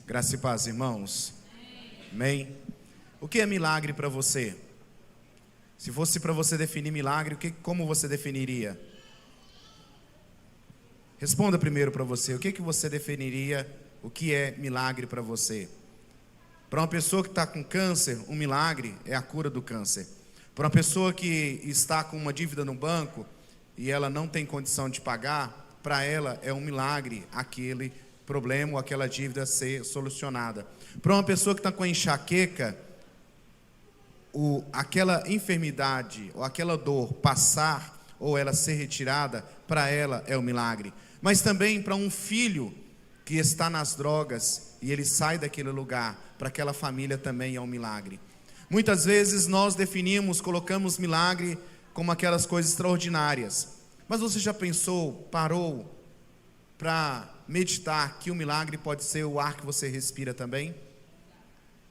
Graça e paz, irmãos. Amém. O que é milagre para você? Se fosse para você definir milagre, como você definiria? Responda primeiro para você. O que você definiria? O que é milagre para você? Para uma pessoa que está com câncer, um milagre é a cura do câncer. Para uma pessoa que está com uma dívida no banco e ela não tem condição de pagar, para ela é um milagre aquele problema ou aquela dívida ser solucionada. Para uma pessoa que está com enxaqueca, aquela enfermidade ou aquela dor passar ou ela ser retirada, para ela é um milagre. Mas também para um filho que está nas drogas e ele sai daquele lugar, para aquela família também é um milagre. Muitas vezes nós colocamos milagre como aquelas coisas extraordinárias. Mas você já parou para meditar que o milagre pode ser o ar que você respira também?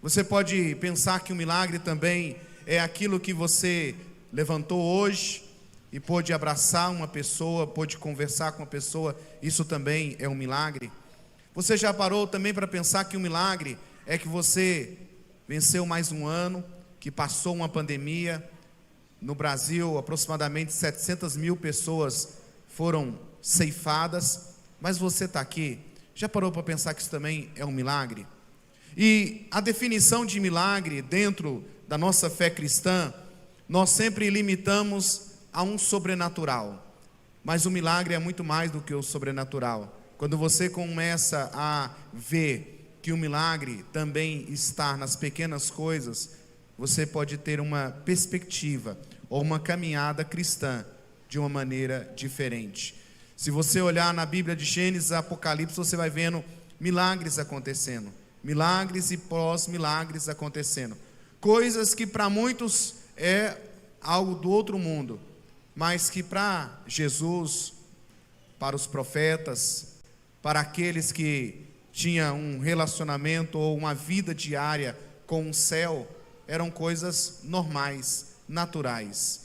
Você pode pensar que o milagre também é aquilo que você levantou hoje e pôde abraçar uma pessoa, pôde conversar com uma pessoa, isso também é um milagre? Você já parou também para pensar que o milagre é que você venceu mais um ano, que passou uma pandemia? No Brasil, aproximadamente 700 mil pessoas foram ceifadas, mas você está aqui. Já parou para pensar que isso também é um milagre? E a definição de milagre dentro da nossa fé cristã, nós sempre limitamos a um sobrenatural. Mas o milagre é muito mais do que o sobrenatural. Quando você começa a ver que o milagre também está nas pequenas coisas, você pode ter uma perspectiva ou uma caminhada cristã de uma maneira diferente. Se você olhar na Bíblia de Gênesis e Apocalipse, você vai vendo milagres acontecendo. Milagres e pós-milagres acontecendo. Coisas que para muitos é algo do outro mundo, mas que para Jesus, para os profetas, para aqueles que tinham um relacionamento ou uma vida diária com o céu, eram coisas normais, naturais.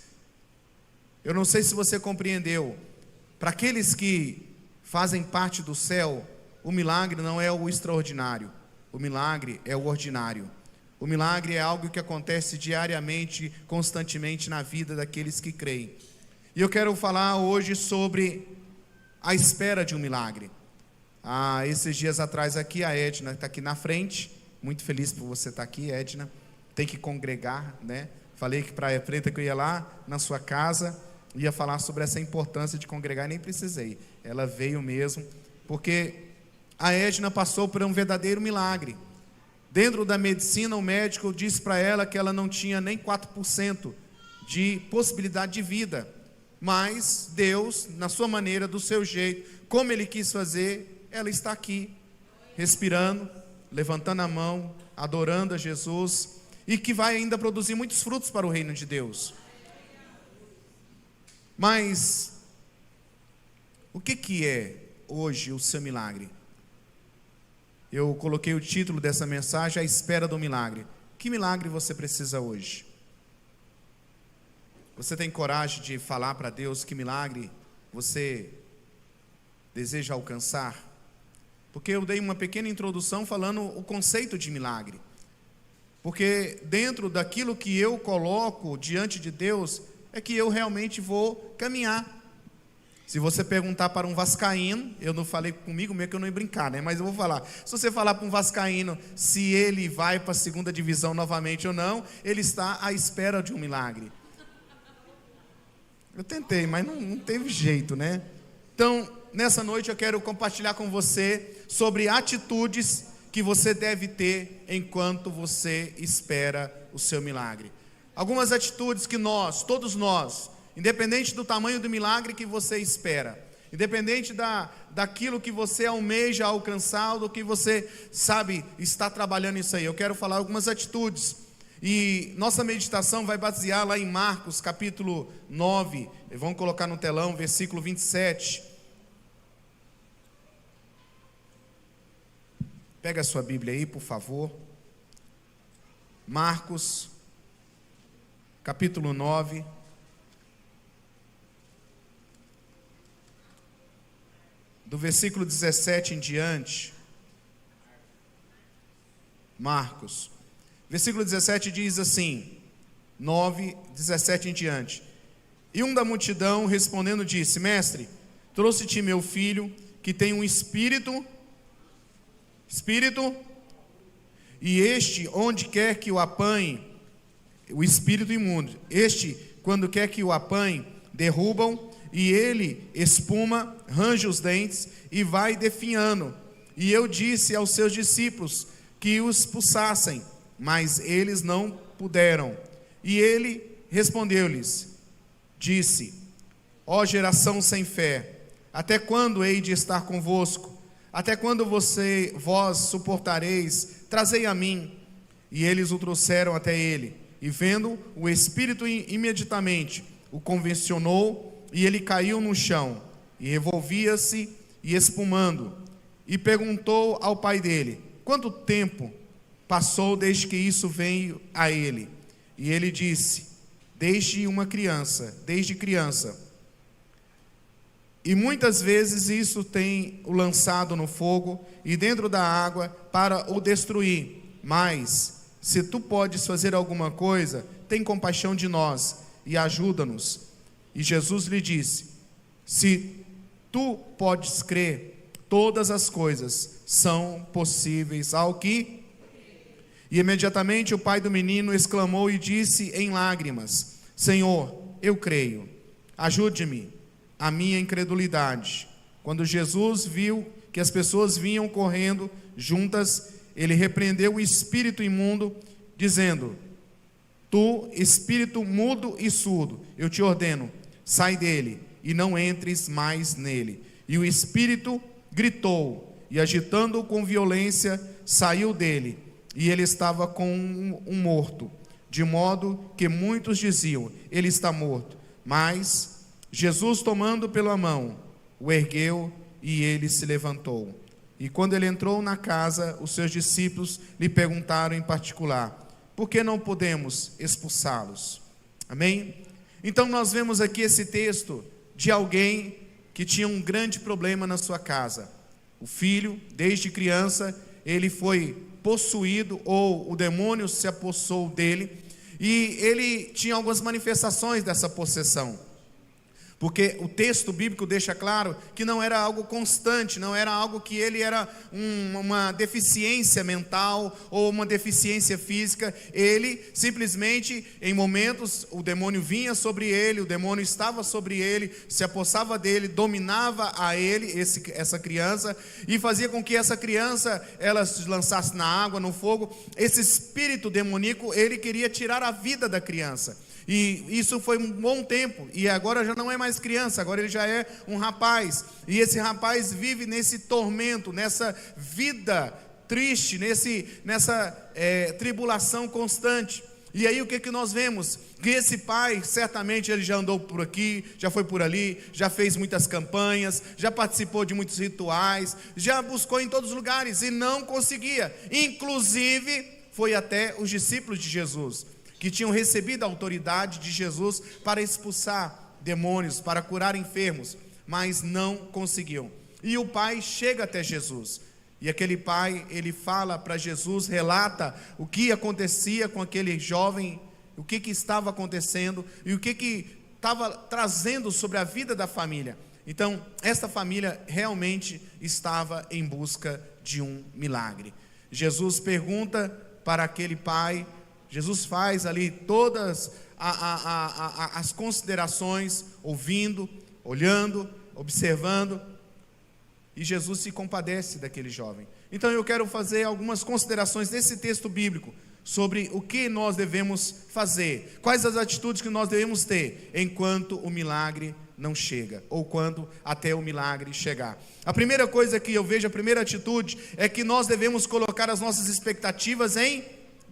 Eu não sei se você compreendeu. Para aqueles que fazem parte do céu, o milagre não é o extraordinário. O milagre é o ordinário. O milagre é algo que acontece diariamente, constantemente na vida daqueles que creem. E eu quero falar hoje sobre a espera de um milagre. Esses dias atrás aqui, a Edna está aqui na frente. Muito feliz por você estar aqui, Edna. Tem que congregar, né? Falei que Praia Preta que eu ia lá na sua casa, ia falar sobre essa importância de congregar, nem precisei. Ela veio mesmo, porque a Edna passou por um verdadeiro milagre. Dentro da medicina, o médico disse para ela que ela não tinha nem 4% de possibilidade de vida. Mas Deus, na sua maneira, do seu jeito, como Ele quis fazer, ela está aqui, respirando, levantando a mão, adorando a Jesus, e que vai ainda produzir muitos frutos para o reino de Deus. Mas o que é hoje o seu milagre? Eu coloquei o título dessa mensagem, A Espera do Milagre. Que milagre você precisa hoje? Você tem coragem de falar para Deus que milagre você deseja alcançar? Porque eu dei uma pequena introdução falando o conceito de milagre. Porque dentro daquilo que eu coloco diante de Deus, é que eu realmente vou caminhar. Se você perguntar para um vascaíno, eu não falei comigo mesmo que eu não ia brincar, né? Mas eu vou falar. Se você falar para um vascaíno se ele vai para a segunda divisão novamente ou não, ele está à espera de um milagre. Eu tentei, mas não teve jeito, né? Então, nessa noite eu quero compartilhar com você sobre atitudes que você deve ter enquanto você espera o seu milagre. Algumas atitudes que todos nós, independente do tamanho do milagre que você espera, independente daquilo que você almeja alcançar, do que você sabe, está trabalhando isso aí. Eu quero falar algumas atitudes. E nossa meditação vai basear lá em Marcos, capítulo 9. Vamos colocar no telão, versículo 27. Pega a sua Bíblia aí, por favor. Marcos, capítulo 9. Do versículo 17 em diante. Marcos. Versículo 17 diz assim, 9, 17 em diante. E um da multidão respondendo disse: Mestre, trouxe-te meu filho, que tem um espírito, e este, onde quer que o apanhe, o espírito imundo, este, quando quer que o apanhe, derrubam, e ele espuma, range os dentes, e vai definhando. E eu disse aos seus discípulos que o expulsassem, mas eles não puderam. E ele respondeu-lhes, disse: ó geração sem fé, até quando hei de estar convosco? Até quando vós suportareis? Trazei a mim. E eles o trouxeram até ele, e vendo o espírito imediatamente o convencionou, e ele caiu no chão, e revolvia-se e espumando, e perguntou ao pai dele: quanto tempo passou desde que isso veio a ele? E ele disse: desde criança. E muitas vezes isso tem o lançado no fogo e dentro da água para o destruir. Mas, se tu podes fazer alguma coisa, tem compaixão de nós e ajuda-nos. E Jesus lhe disse: se tu podes crer, todas as coisas são possíveis ao que... E imediatamente o pai do menino exclamou e disse em lágrimas: Senhor, eu creio, ajude-me a minha incredulidade. Quando Jesus viu que as pessoas vinham correndo juntas, ele repreendeu o espírito imundo, dizendo: tu, espírito mudo e surdo, eu te ordeno, sai dele e não entres mais nele. E o espírito gritou, e agitando-o com violência, saiu dele, e ele estava com um morto, de modo que muitos diziam: ele está morto. Mas Jesus, tomando pela mão, o ergueu, e ele se levantou. E quando ele entrou na casa, os seus discípulos lhe perguntaram em particular: por que não podemos expulsá-los? Amém? Então nós vemos aqui esse texto de alguém que tinha um grande problema na sua casa. O filho, desde criança, ele foi possuído, ou o demônio se apossou dele, e ele tinha algumas manifestações dessa possessão. Porque o texto bíblico deixa claro que não era algo constante, não era algo que ele era uma deficiência mental ou uma deficiência física. Ele simplesmente, em momentos, o demônio vinha sobre ele, o demônio estava sobre ele, se apossava dele, dominava a ele, essa criança, e fazia com que essa criança, ela se lançasse na água, no fogo. Esse espírito demoníaco, ele queria tirar a vida da criança. E isso foi um bom tempo, e agora já não é mais criança, agora ele já é um rapaz, e esse rapaz vive nesse tormento, nessa vida triste, nessa tribulação constante. E aí o que nós vemos? Que esse pai, certamente ele já andou por aqui, já foi por ali, já fez muitas campanhas, já participou de muitos rituais, já buscou em todos os lugares e não conseguia. Inclusive foi até os discípulos de Jesus, que tinham recebido a autoridade de Jesus para expulsar demônios, para curar enfermos, mas não conseguiam. E o pai chega até Jesus, e aquele pai, ele fala para Jesus, relata o que acontecia com aquele jovem, o que estava acontecendo, e o que estava trazendo sobre a vida da família. Então, esta família realmente estava em busca de um milagre. Jesus pergunta para aquele pai, Jesus faz ali todas as considerações, ouvindo, olhando, observando, e Jesus se compadece daquele jovem. Então eu quero fazer algumas considerações desse texto bíblico, sobre o que nós devemos fazer, quais as atitudes que nós devemos ter, enquanto o milagre não chega, ou quando até o milagre chegar. A primeira coisa que eu vejo, a primeira atitude, é que nós devemos colocar as nossas expectativas em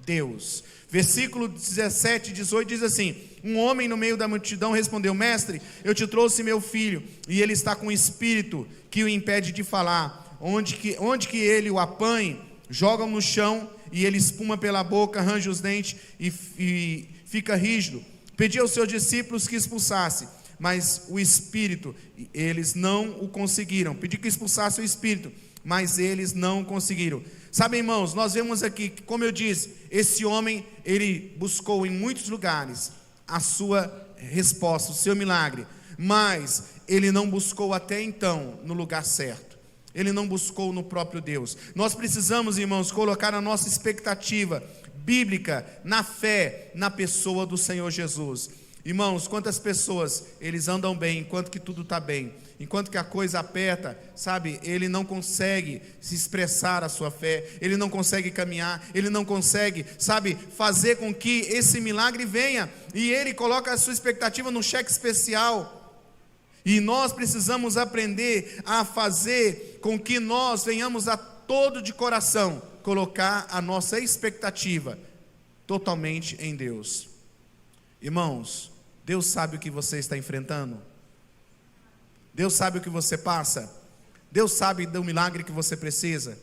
Deus. Versículo 17 e 18 diz assim: um homem no meio da multidão respondeu: mestre, eu te trouxe meu filho, e ele está com um espírito que o impede de falar. Onde que ele o apanhe, jogam no chão, e ele espuma pela boca, arranja os dentes e fica rígido. Pedi aos seus discípulos que expulsasse, mas o espírito, eles não o conseguiram. Pedi que expulsasse o espírito, mas eles não conseguiram. Sabe, irmãos, nós vemos aqui, como eu disse, esse homem, ele buscou em muitos lugares a sua resposta, o seu milagre, mas ele não buscou até então no lugar certo. Ele não buscou no próprio Deus. Nós precisamos, irmãos, colocar a nossa expectativa bíblica na fé, na pessoa do Senhor Jesus. Irmãos, quantas pessoas, eles andam bem enquanto que tudo está bem, enquanto que a coisa aperta, sabe, ele não consegue se expressar a sua fé, ele não consegue caminhar, ele não consegue, sabe, fazer com que esse milagre venha, e ele coloca a sua expectativa no cheque especial. E nós precisamos aprender a fazer com que nós venhamos a todo de coração colocar a nossa expectativa totalmente em Deus. Irmãos, Deus sabe o que você está enfrentando. Deus sabe o que você passa. Deus sabe do milagre que você precisa.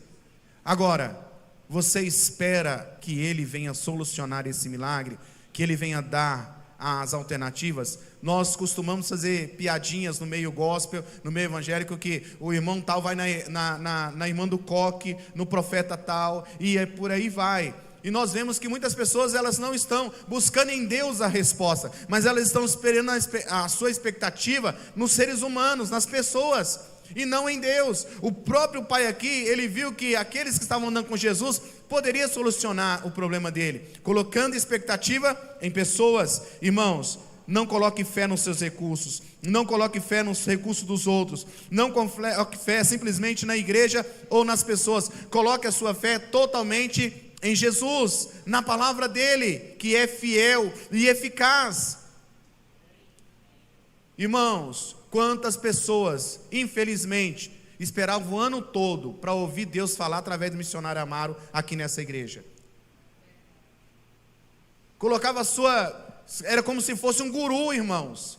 Agora, você espera que Ele venha solucionar esse milagre, que Ele venha dar as alternativas? Nós costumamos fazer piadinhas no meio gospel, no meio evangélico, que o irmão tal vai na irmã do coque, no profeta tal, e por aí vai. E nós vemos que muitas pessoas, elas não estão buscando em Deus a resposta, mas elas estão esperando a sua expectativa nos seres humanos, nas pessoas, e não em Deus. O próprio pai aqui, ele viu que aqueles que estavam andando com Jesus poderia solucionar o problema dele, colocando expectativa em pessoas. Irmãos, não coloque fé nos seus recursos, não coloque fé nos recursos dos outros, não coloque fé simplesmente na igreja ou nas pessoas. Coloque a sua fé totalmente em Jesus, na palavra dele, que é fiel e eficaz. Irmãos, quantas pessoas, infelizmente, esperavam o ano todo para ouvir Deus falar através do missionário Amaro aqui nessa igreja. Colocava era como se fosse um guru, irmãos.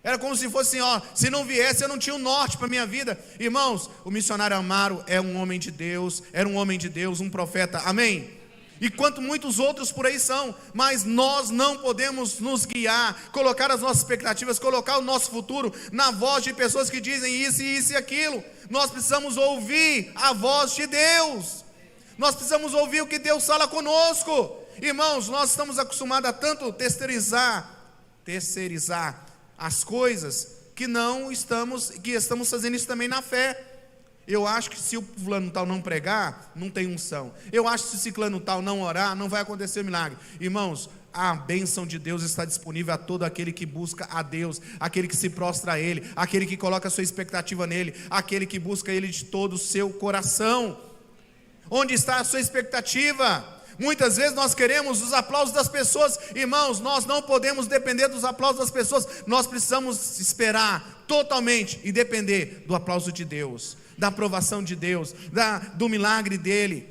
Era como se fosse assim, se não viesse eu não tinha um norte para a minha vida. Irmãos, o missionário Amaro é um homem de Deus, era um homem de Deus, um profeta, amém? E quanto muitos outros por aí são, mas nós não podemos nos guiar, colocar as nossas expectativas, colocar o nosso futuro na voz de pessoas que dizem isso e isso e aquilo. Nós precisamos ouvir a voz de Deus, nós precisamos ouvir o que Deus fala conosco. Irmãos, nós estamos acostumados a tanto terceirizar as coisas, que estamos fazendo isso também na fé. Eu acho que se o fulano tal não pregar, não tem unção. Eu acho que se o ciclano tal não orar, não vai acontecer milagre. Irmãos, a bênção de Deus está disponível a todo aquele que busca a Deus, aquele que se prostra a Ele, aquele que coloca a sua expectativa nele, aquele que busca Ele de todo o seu coração. Onde está a sua expectativa? Muitas vezes nós queremos os aplausos das pessoas. Irmãos, nós não podemos depender dos aplausos das pessoas. Nós precisamos esperar totalmente e depender do aplauso de Deus, da aprovação de Deus, do milagre dele.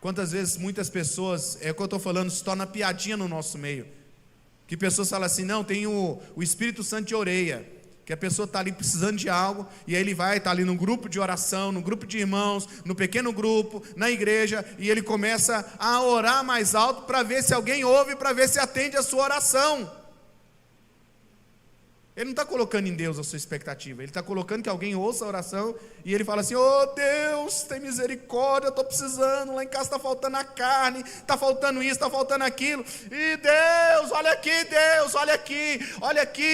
Quantas vezes muitas pessoas, é o que eu estou falando, se torna piadinha no nosso meio, que pessoas falam assim, não, tem o Espírito Santo de orelha, que a pessoa está ali precisando de algo, e aí ele vai, está ali no grupo de oração, no grupo de irmãos, no pequeno grupo, na igreja, e ele começa a orar mais alto, para ver se alguém ouve, para ver se atende a sua oração. Ele não está colocando em Deus a sua expectativa, ele está colocando que alguém ouça a oração, e ele fala assim, Deus, tem misericórdia, eu estou precisando, lá em casa está faltando a carne, está faltando isso, está faltando aquilo, e Deus, olha aqui,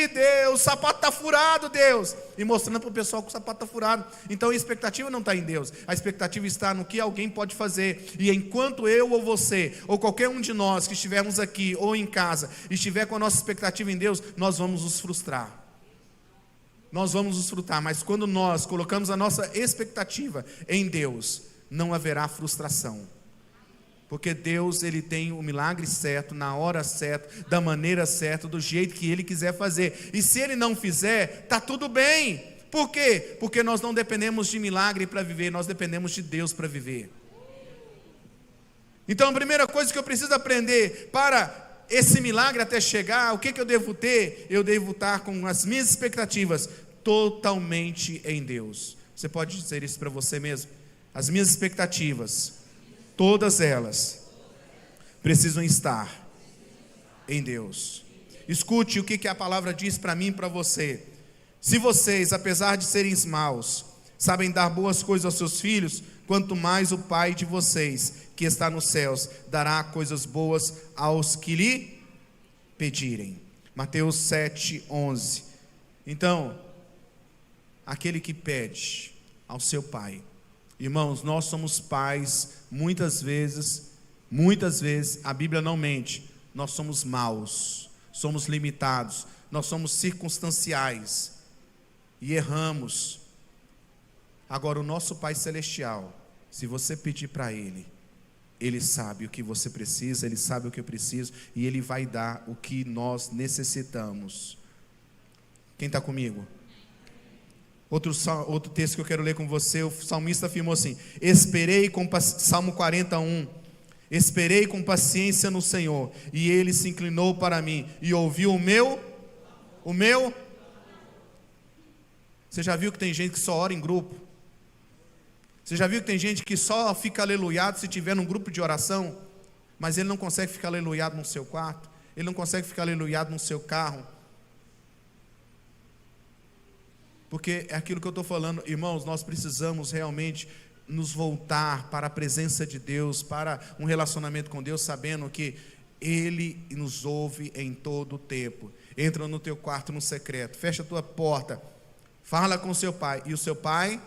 Deus, o sapato está furado, Deus, e mostrando para o pessoal que o sapato está furado. Então a expectativa não está em Deus, a expectativa está no que alguém pode fazer, e enquanto eu ou você, ou qualquer um de nós que estivermos aqui, ou em casa, estiver com a nossa expectativa em Deus, nós vamos nos frustrar. Mas quando nós colocamos a nossa expectativa em Deus, não haverá frustração, porque Deus, Ele tem o milagre certo, na hora certa, da maneira certa, do jeito que Ele quiser fazer, e se Ele não fizer, está tudo bem. Por quê? Porque nós não dependemos de milagre para viver, nós dependemos de Deus para viver. Então a primeira coisa que eu preciso aprender para esse milagre até chegar, o que eu devo ter? Eu devo estar com as minhas expectativas totalmente em Deus. Você pode dizer isso para você mesmo? As minhas expectativas, todas elas, precisam estar em Deus. Escute o que a palavra diz para mim e para você. Se vocês, apesar de serem maus, sabem dar boas coisas aos seus filhos, quanto mais o Pai de vocês, que está nos céus, dará coisas boas aos que lhe pedirem. Mateus 7:11. Então, aquele que pede ao seu pai. Irmãos, nós somos pais, muitas vezes, a Bíblia não mente, nós somos maus, somos limitados, nós somos circunstanciais e erramos. Agora, o nosso Pai Celestial, se você pedir para Ele, Ele sabe o que você precisa, Ele sabe o que eu preciso, e Ele vai dar o que nós necessitamos. Quem está comigo? Outro texto que eu quero ler com você, o salmista afirmou assim: Salmo 41, esperei com paciência no Senhor, e Ele se inclinou para mim, e ouviu o meu. Você já viu que tem gente que só ora em grupo? Você já viu que tem gente que só fica aleluiado se tiver num grupo de oração? Mas ele não consegue ficar aleluiado no seu quarto, ele não consegue ficar aleluiado no seu carro. Porque é aquilo que eu estou falando, irmãos, nós precisamos realmente nos voltar para a presença de Deus, para um relacionamento com Deus, sabendo que Ele nos ouve em todo o tempo. Entra no teu quarto no secreto, fecha a tua porta, fala com o seu pai, e o seu pai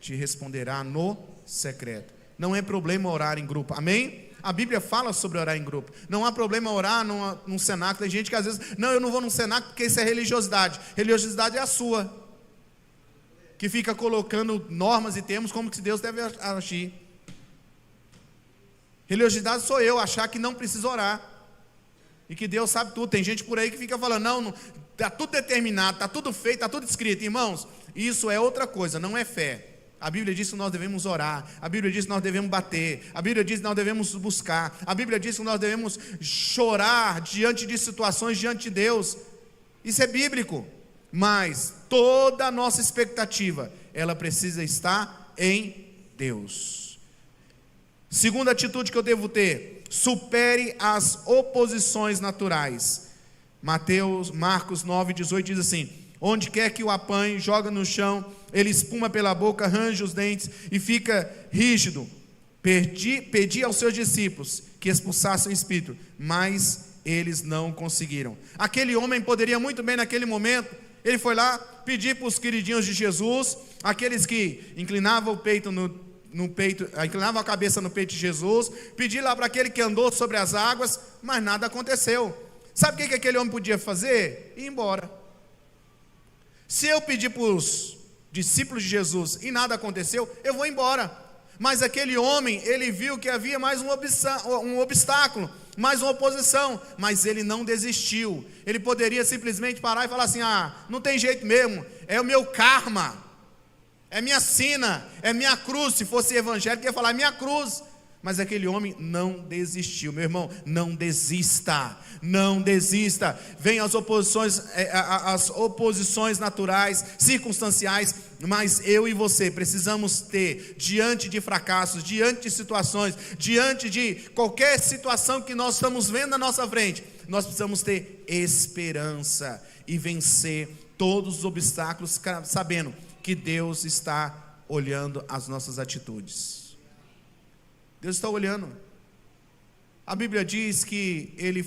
te responderá no secreto. Não é problema orar em grupo, amém? A Bíblia fala sobre orar em grupo. Não há problema orar num cenáculo. Tem gente que às vezes, não, eu não vou num cenáculo porque isso é religiosidade. Religiosidade é a sua, que fica colocando normas e termos como que Deus deve agir. Religiosidade sou eu, achar que não precisa orar, e que Deus sabe tudo. Tem gente por aí que fica falando, não, está tudo determinado, está tudo feito, está tudo escrito. Irmãos, isso é outra coisa, não é fé. A Bíblia diz que nós devemos orar, a Bíblia diz que nós devemos bater, a Bíblia diz que nós devemos buscar, a Bíblia diz que nós devemos chorar diante de situações, diante de Deus. Isso é bíblico, mas toda a nossa expectativa, ela precisa estar em Deus. Segunda atitude que eu devo ter: supere as oposições naturais. Marcos 9:18 diz assim: onde quer que o apanhe, joga no chão, ele espuma pela boca, range os dentes e fica rígido. Pedi aos seus discípulos que expulsassem o espírito, mas eles não conseguiram. Aquele homem poderia muito bem naquele momento, ele foi lá pedir para os queridinhos de Jesus, aqueles que inclinavam o peito inclinavam a cabeça no peito de Jesus, pedir lá para aquele que andou sobre as águas, mas nada aconteceu. Sabe o que aquele homem podia fazer? Ir embora. Se eu pedir para os discípulos de Jesus e nada aconteceu, eu vou embora. Mas aquele homem, ele viu que havia mais um obstáculo, mais uma oposição, mas ele não desistiu. Ele poderia simplesmente parar e falar assim: não tem jeito mesmo, é o meu karma, é minha sina, é minha cruz. Se fosse evangélico, ia falar: é minha cruz. Mas aquele homem não desistiu. Meu irmão, não desista, não desista. Vem as oposições naturais, circunstanciais, mas eu e você precisamos ter, diante de fracassos, diante de situações, diante de qualquer situação que nós estamos vendo na nossa frente, nós precisamos ter esperança e vencer todos os obstáculos, sabendo que Deus está olhando as nossas atitudes. Deus está olhando. A Bíblia diz que ele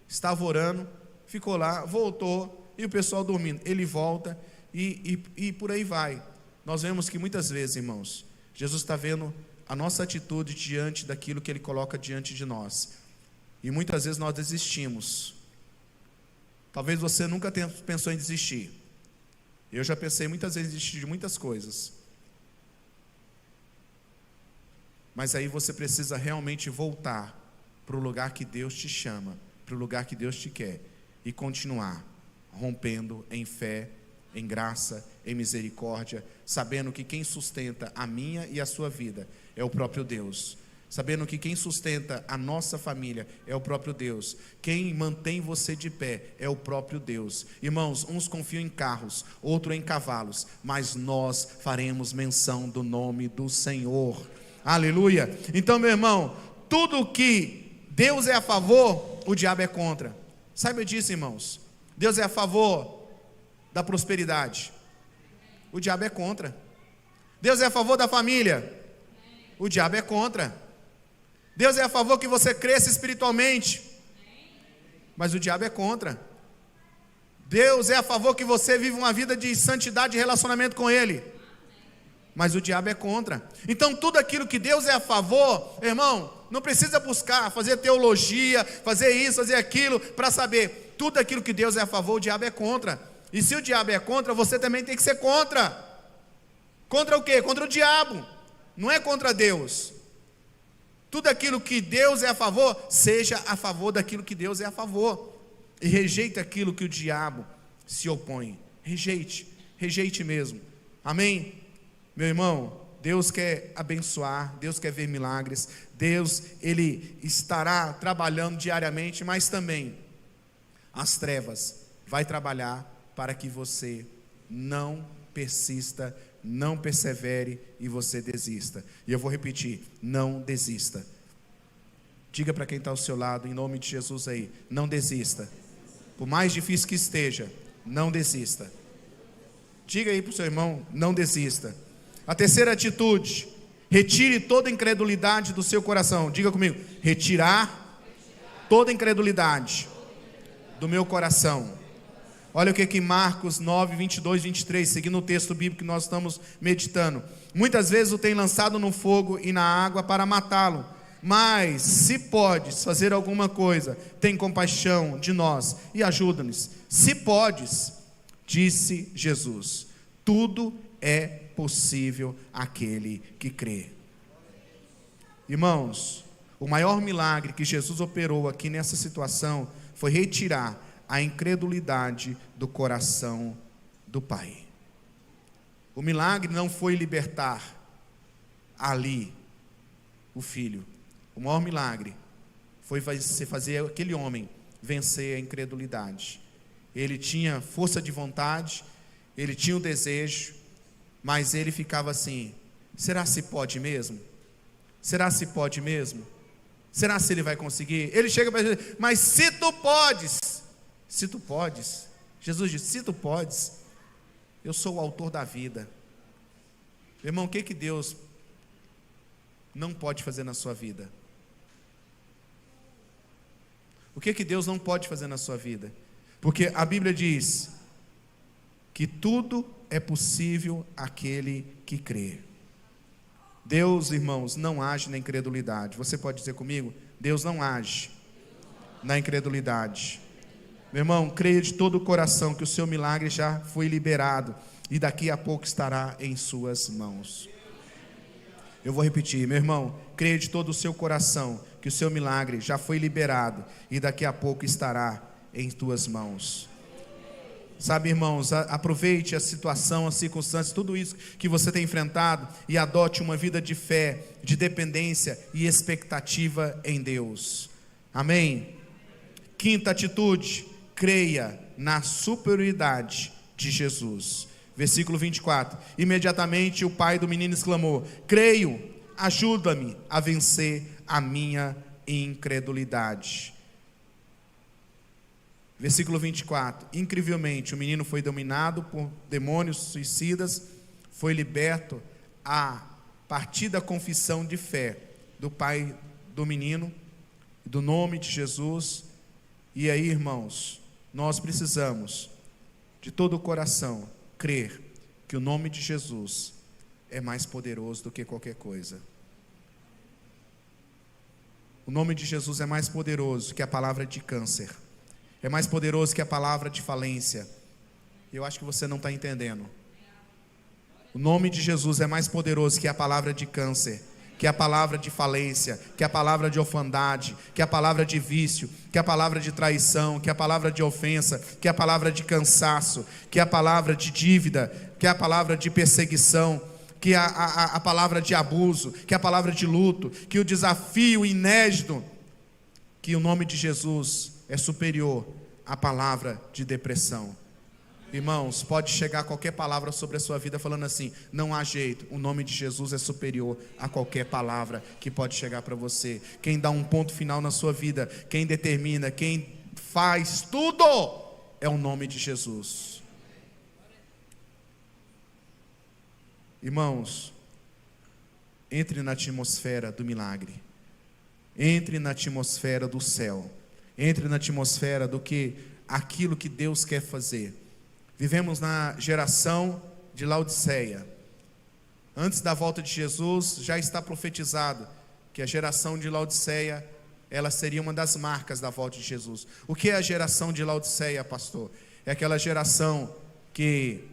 estava orando, ficou lá, voltou, e o pessoal dormindo. Ele volta e por aí vai. Nós vemos que muitas vezes, irmãos, Jesus está vendo a nossa atitude diante daquilo que Ele coloca diante de nós. E muitas vezes nós desistimos. Talvez você nunca tenha pensou em desistir. Eu já pensei muitas vezes em desistir de muitas coisas. Mas aí você precisa realmente voltar para o lugar que Deus te chama, para o lugar que Deus te quer, e continuar rompendo em fé, em graça, em misericórdia, sabendo que quem sustenta a minha e a sua vida é o próprio Deus, sabendo que quem sustenta a nossa família é o próprio Deus, quem mantém você de pé é o próprio Deus. Irmãos, uns confiam em carros, outros em cavalos, mas nós faremos menção do nome do Senhor. Aleluia. Então, meu irmão, tudo que Deus é a favor, o diabo é contra. Saiba disso, irmãos. Deus é a favor, da prosperidade? O diabo é contra. Deus é a favor da família? O diabo é contra. Deus é a favor que você cresça espiritualmente? Mas o diabo é contra. Deus é a favor que você viva uma vida de santidade e relacionamento com Ele? Mas o diabo é contra. Então tudo aquilo que Deus é a favor, irmão, não precisa buscar, fazer teologia, fazer isso, fazer aquilo, para saber. Tudo aquilo que Deus é a favor, o diabo é contra. E se o diabo é contra, você também tem que ser contra. Contra o quê? Contra o diabo. Não é contra Deus. Tudo aquilo que Deus é a favor, seja a favor daquilo que Deus é a favor. E rejeita aquilo que o diabo se opõe. Rejeite mesmo. Amém? Meu irmão, Deus quer abençoar, Deus quer ver milagres, Deus, Ele estará trabalhando diariamente, mas também as trevas vai trabalhar para que você não persista, não persevere e você desista. E eu vou repetir, não desista. Diga para quem está ao seu lado, em nome de Jesus aí, não desista. Por mais difícil que esteja, não desista. Diga aí para o seu irmão, não desista. A terceira atitude, retire toda incredulidade do seu coração. Diga comigo, retirar toda incredulidade do meu coração. Olha o que Marcos 9, 22, 23, seguindo o texto bíblico que nós estamos meditando. Muitas vezes o tem lançado no fogo e na água para matá-lo. Mas, se podes fazer alguma coisa, tem compaixão de nós e ajuda-nos. Se podes, disse Jesus, tudo é possível àquele que crê. Irmãos, o maior milagre que Jesus operou aqui nessa situação foi retirar a incredulidade do coração do Pai. O milagre não foi libertar ali o filho. O maior milagre foi fazer aquele homem vencer a incredulidade. Ele tinha força de vontade, ele tinha o desejo, mas ele ficava assim, será se pode mesmo? Será se pode mesmo? Será se ele vai conseguir? Ele chega para Jesus, mas se tu podes, Jesus diz, se tu podes, eu sou o autor da vida. Irmão, o que Deus não pode fazer na sua vida? O que Deus não pode fazer na sua vida? Porque a Bíblia diz que tudo é possível àquele que crê. Deus, irmãos, não age na incredulidade. Você pode dizer comigo? Deus não age na incredulidade. Meu irmão, creia de todo o coração que o seu milagre já foi liberado e daqui a pouco estará em suas mãos. Eu vou repetir, meu irmão, creia de todo o seu coração que o seu milagre já foi liberado e daqui a pouco estará em tuas mãos. Sabe, irmãos, aproveite a situação, as circunstâncias, tudo isso que você tem enfrentado e adote uma vida de fé, de dependência e expectativa em Deus. Amém? Quinta atitude, creia na superioridade de Jesus. Versículo 24, imediatamente o pai do menino exclamou, creio, ajuda-me a vencer a minha incredulidade. Versículo 24, incrivelmente o menino foi dominado por demônios suicidas, foi liberto a partir da confissão de fé do pai do menino, do nome de Jesus. E aí, irmãos, nós precisamos de todo o coração crer que o nome de Jesus é mais poderoso do que qualquer coisa. O nome de Jesus é mais poderoso que a palavra de câncer, é mais poderoso que a palavra de falência. Eu acho que você não está entendendo. O nome de Jesus é mais poderoso que a palavra de câncer, que a palavra de falência, que a palavra de orfandade, que a palavra de vício, que a palavra de traição, que a palavra de ofensa, que a palavra de cansaço, que a palavra de dívida, que a palavra de perseguição, que a palavra de abuso, que a palavra de luto, que o desafio inédito, que o nome de Jesus é superior à palavra de depressão. Irmãos, pode chegar qualquer palavra sobre a sua vida falando assim, não há jeito, o nome de Jesus é superior a qualquer palavra que pode chegar para você. Quem dá um ponto final na sua vida, quem determina, quem faz tudo, é o nome de Jesus. Irmãos, entre na atmosfera do milagre. Entre na atmosfera do céu. Entre na atmosfera do que aquilo que Deus quer fazer. Vivemos na geração de Laodiceia. Antes da volta de Jesus, já está profetizado que a geração de Laodiceia, ela seria uma das marcas da volta de Jesus. O que é a geração de Laodiceia, pastor? É aquela geração que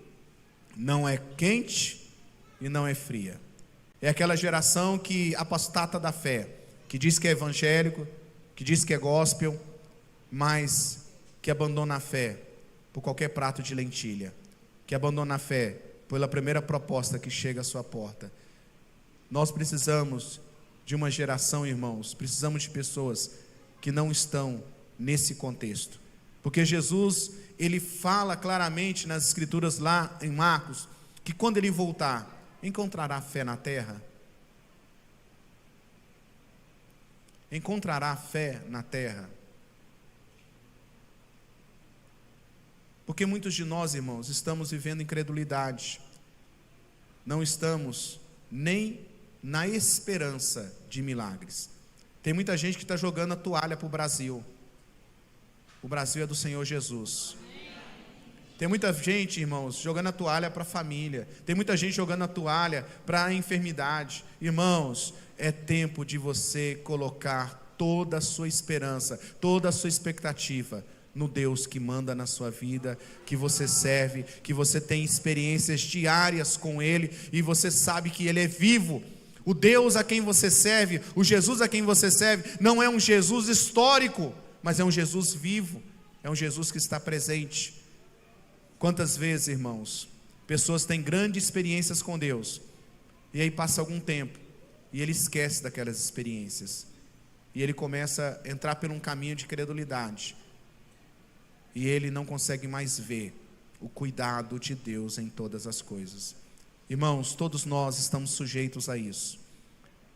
não é quente e não é fria. É aquela geração que apostata da fé, que diz que é evangélico, que diz que é gospel, mas que abandona a fé por qualquer prato de lentilha, que abandona a fé pela primeira proposta que chega à sua porta. Nós precisamos de uma geração, irmãos, precisamos de pessoas que não estão nesse contexto, porque Jesus, ele fala claramente nas escrituras lá em Marcos, que quando ele voltar, encontrará fé na terra? Encontrará fé na terra? Porque muitos de nós, irmãos, estamos vivendo incredulidade. Não estamos nem na esperança de milagres. Tem muita gente que está jogando a toalha para o Brasil. O Brasil é do Senhor Jesus. Tem muita gente, irmãos, jogando a toalha para a família. Tem muita gente jogando a toalha para a enfermidade. Irmãos, é tempo de você colocar toda a sua esperança, toda a sua expectativa no Deus que manda na sua vida, que você serve, que você tem experiências diárias com Ele, e você sabe que Ele é vivo. O Deus a quem você serve, o Jesus a quem você serve, não é um Jesus histórico, mas é um Jesus vivo, é um Jesus que está presente. Quantas vezes, irmãos, pessoas têm grandes experiências com Deus, e aí passa algum tempo, e ele esquece daquelas experiências, e ele começa a entrar por um caminho de credulidade, e ele não consegue mais ver o cuidado de Deus em todas as coisas. Irmãos, todos nós estamos sujeitos a isso,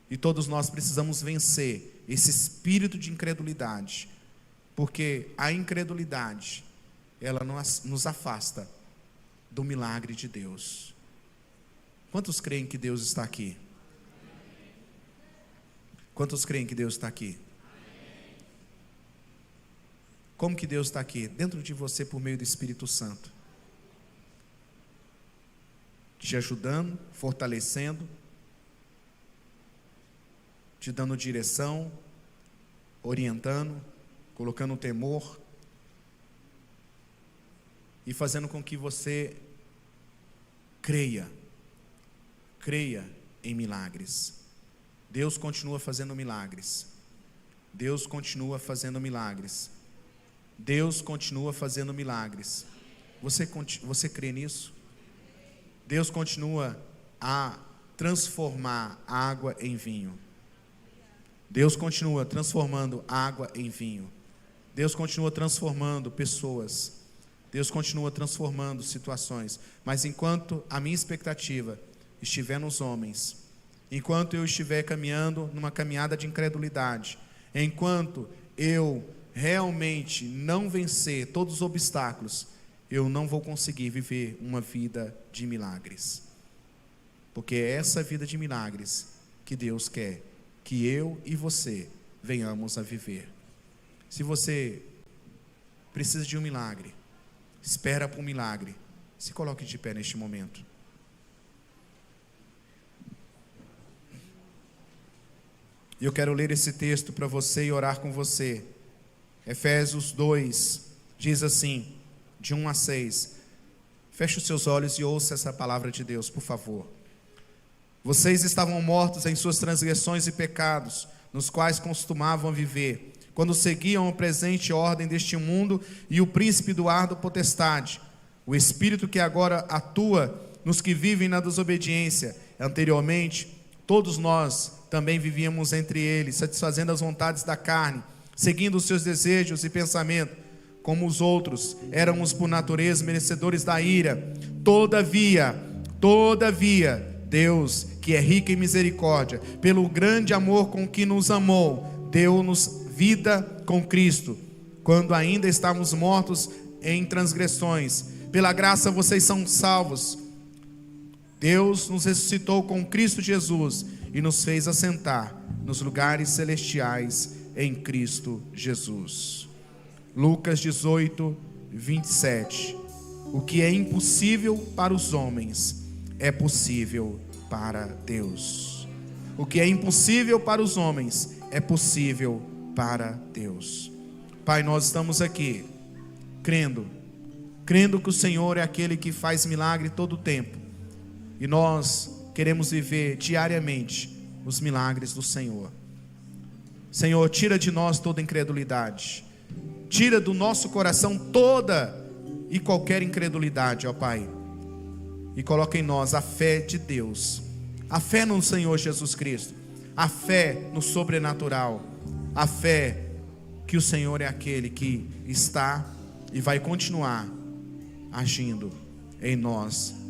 e todos nós precisamos vencer esse espírito de incredulidade, porque a incredulidade, ela nos afasta do milagre de Deus. Quantos creem que Deus está aqui? Quantos creem que Deus está aqui? Como que Deus está aqui? Dentro de você por meio do Espírito Santo, te ajudando, fortalecendo, te dando direção, orientando, colocando temor, e fazendo com que você creia em milagres. Deus continua fazendo milagres. Deus continua fazendo milagres. Deus continua fazendo milagres. Você crê nisso? Deus continua a transformar água em vinho. Deus continua transformando água em vinho. Deus continua transformando pessoas. Deus continua transformando situações, mas enquanto a minha expectativa estiver nos homens, enquanto eu estiver caminhando numa caminhada de incredulidade, enquanto eu realmente não vencer todos os obstáculos, eu não vou conseguir viver uma vida de milagres, porque é essa vida de milagres que Deus quer que eu e você venhamos a viver. Se você precisa de um milagre, espera por um milagre, se coloque de pé neste momento. Eu quero ler esse texto para você e orar com você. Efésios 2 diz assim, de 1 a 6. Feche os seus olhos e ouça essa palavra de Deus, por favor. Vocês estavam mortos em suas transgressões e pecados, nos quais costumavam viver, quando seguiam a presente ordem deste mundo e o príncipe do ar da potestade, o espírito que agora atua nos que vivem na desobediência. Anteriormente, todos nós também vivíamos entre eles, satisfazendo as vontades da carne, seguindo os seus desejos e pensamentos. Como os outros, éramos por natureza merecedores da ira. Todavia, Deus, que é rico em misericórdia, pelo grande amor com que nos amou, deu-nos vida com Cristo, quando ainda estávamos mortos em transgressões. Pela graça vocês são salvos Deus nos ressuscitou com Cristo Jesus e nos fez assentar nos lugares celestiais em Cristo Jesus. Lucas 18, 27. O que é impossível para os homens é possível para Deus. O que é impossível para os homens é possível para Deus. Pai, nós estamos aqui crendo que o Senhor é aquele que faz milagre todo o tempo, e nós queremos viver diariamente os milagres do Senhor. Senhor, tira de nós toda incredulidade, tira do nosso coração toda e qualquer incredulidade, ó Pai, e coloca em nós a fé de Deus, a fé no Senhor Jesus Cristo, a fé no sobrenatural, a fé que o Senhor é aquele que está e vai continuar agindo em nós